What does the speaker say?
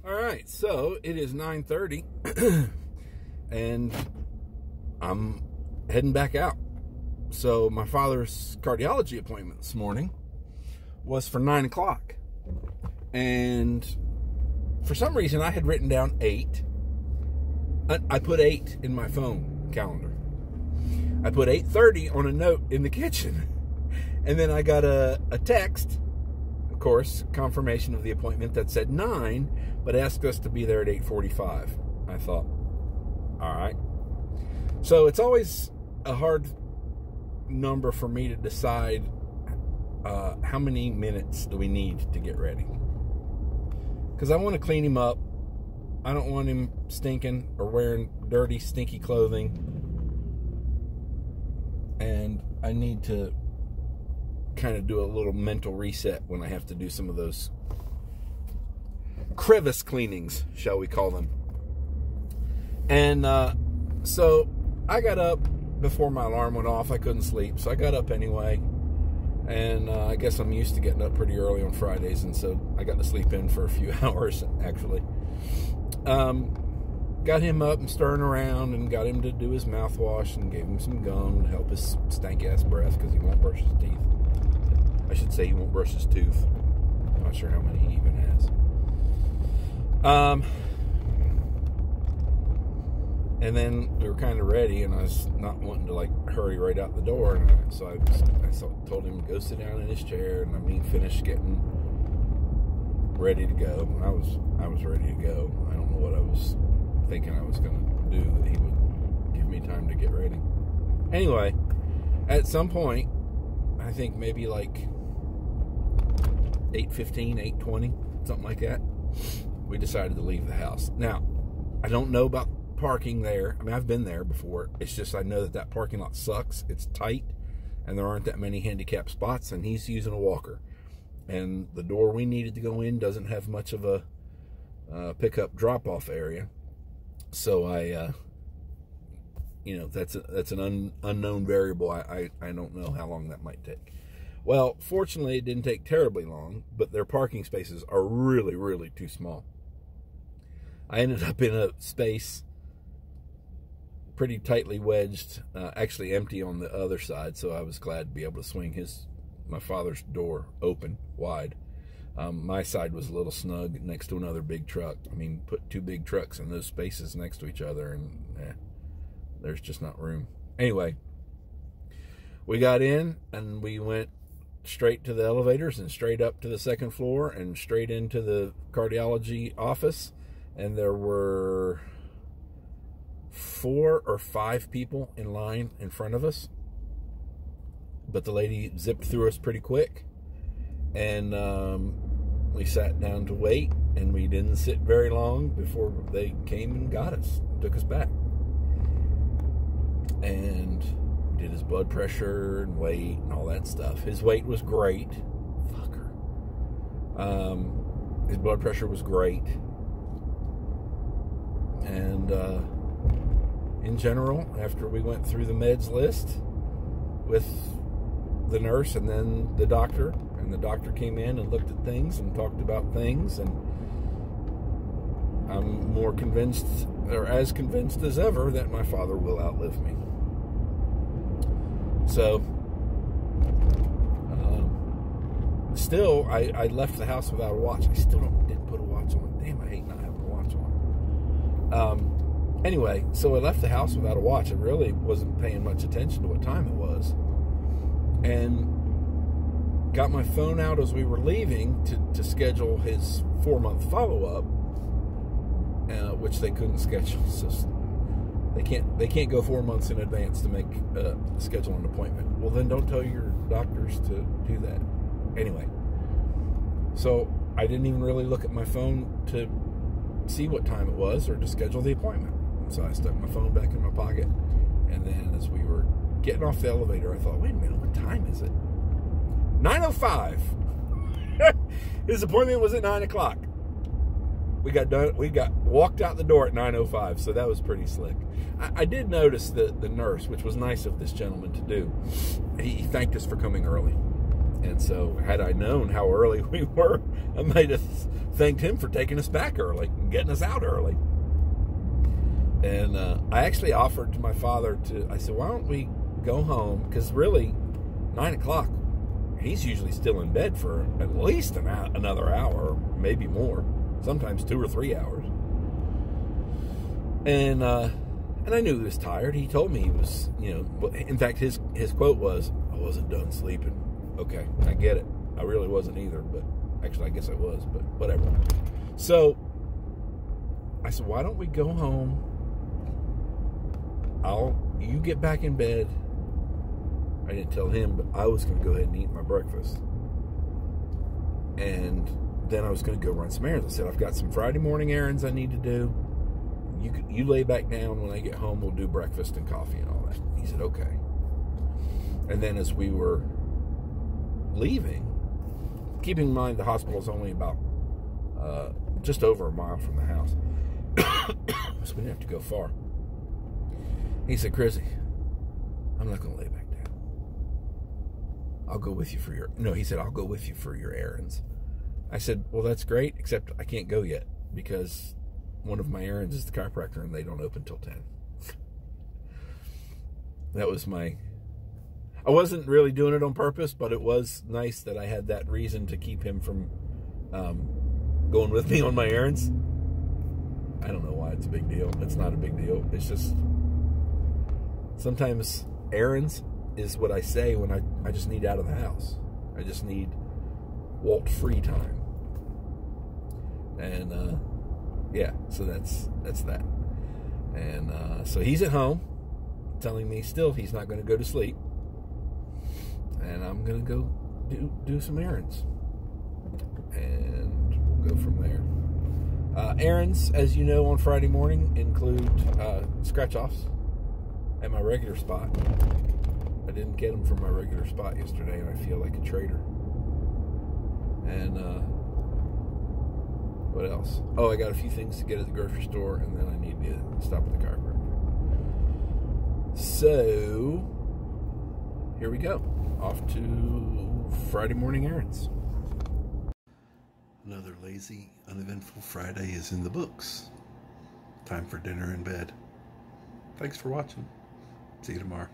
All right, so it is 9:30, and I'm heading back out. So my father's cardiology appointment this morning was for 9 o'clock. And for some reason, I had written down 8. I put 8 in my phone calendar. I put 8:30 on a note in the kitchen. And then I got a text, of course, confirmation of the appointment that said 9, but asked us to be there at 8:45. I thought, all right. So it's always a hard number for me to decide how many minutes do we need to get ready. Because I want to clean him up. I don't want him stinking or wearing dirty, stinky clothing. And I need to kind of do a little mental reset when I have to do some of those crevice cleanings, shall we call them. And so I got up before my alarm went off. I couldn't sleep, so I got up anyway. And I guess I'm used to getting up pretty early on Fridays, and so I got to sleep in for a few hours, actually. Got him up and stirring around and got him to do his mouthwash and gave him some gum to help his stank-ass breath because he won't brush his teeth. I should say he won't brush his tooth. I'm not sure how many he even has. And then we were kind of ready, and I was not wanting to like hurry right out the door, and so I told him to go sit down in his chair, and finished getting ready to go. I was ready to go. I don't know what I was thinking I was going to do that he would give me time to get ready. Anyway, at some point, I think maybe like 8:15, 8:20, something like that, we decided to leave the house. Now, I don't know about parking there. I mean, I've been there before. It's just I know that parking lot sucks. It's tight, and there aren't that many handicap spots, and he's using a walker. And the door we needed to go in doesn't have much of a pickup drop-off area. So that's an unknown variable. I don't know how long that might take. Well, fortunately, it didn't take terribly long, but their parking spaces are really, really too small. I ended up in a space pretty tightly wedged, actually empty on the other side, so I was glad to be able to swing my father's door open, wide. My side was a little snug next to another big truck. I mean, put 2 big trucks in those spaces next to each other, and there's just not room. Anyway, we got in, and we went straight to the elevators and straight up to the 2nd floor and straight into the cardiology office. And there were 4 or 5 people in line in front of us. But the lady zipped through us pretty quick. And we sat down to wait. And we didn't sit very long before they came and got us. Took us back. And did his blood pressure and weight and all that stuff. His weight was great. Fucker. His blood pressure was great. And in general, after we went through the meds list with the nurse and then the doctor came in and looked at things and talked about things, and I'm more convinced, or as convinced as ever, that my father will outlive me. So, still, I left the house without a watch. I still didn't put a watch on. Damn, I hate not having a watch on. Anyway, so I left the house without a watch. I really wasn't paying much attention to what time it was. And got my phone out as we were leaving to schedule his 4-month follow-up, which they couldn't schedule. So they can't go 4 months in advance to schedule an appointment. Well, then don't tell your doctors to do that. Anyway, so I didn't even really look at my phone to see what time it was or to schedule the appointment. So I stuck my phone back in my pocket, and then as we were getting off the elevator, I thought, wait a minute, what time is it? 9:05. His appointment was at 9 o'clock. We walked out the door at 9:05, so that was pretty slick. I did notice the nurse, which was nice of this gentleman to do. He thanked us for coming early. And so, had I known how early we were, I might have thanked him for taking us back early and getting us out early. And I actually offered to my father I said, why don't we go home? Because really, 9 o'clock, he's usually still in bed for at least another hour, maybe more, sometimes 2 or 3 hours. And I knew he was tired. He told me he was, in fact, his quote was, I wasn't done sleeping. Okay, I get it. I really wasn't either, but actually I guess I was, but whatever. So I said, why don't we go home? You get back in bed. I didn't tell him, but I was going to go ahead and eat my breakfast. And then I was going to go run some errands. I said, I've got some Friday morning errands I need to do. You lay back down. When I get home, we'll do breakfast and coffee and all that. He said, okay. And then as we were leaving, keeping in mind the hospital is only about just over a mile from the house, so we didn't have to go far. He said, Chrissy, I'm not going to lay back down. I'll go with you for your... No, he said, I'll go with you for your errands. I said, well, that's great, except I can't go yet because one of my errands is the chiropractor and they don't open till 10. That was I wasn't really doing it on purpose, but it was nice that I had that reason to keep him from going with me on my errands. I don't know why it's a big deal. It's not a big deal. It's just sometimes errands is what I say when I just need out of the house. I just need Walt free time. And yeah, so that's that. And so he's at home telling me still he's not going to go to sleep. And I'm going to go do some errands. And we'll go from there. Errands, as you know, on Friday morning include scratch-offs at my regular spot. I didn't get them from my regular spot yesterday, and I feel like a traitor. And what else? Oh, I got a few things to get at the grocery store, and then I need to stop at the chiropractor. So, here we go. Off to Friday morning errands. Another lazy, uneventful Friday is in the books. Time for dinner and bed. Thanks for watching. See you tomorrow.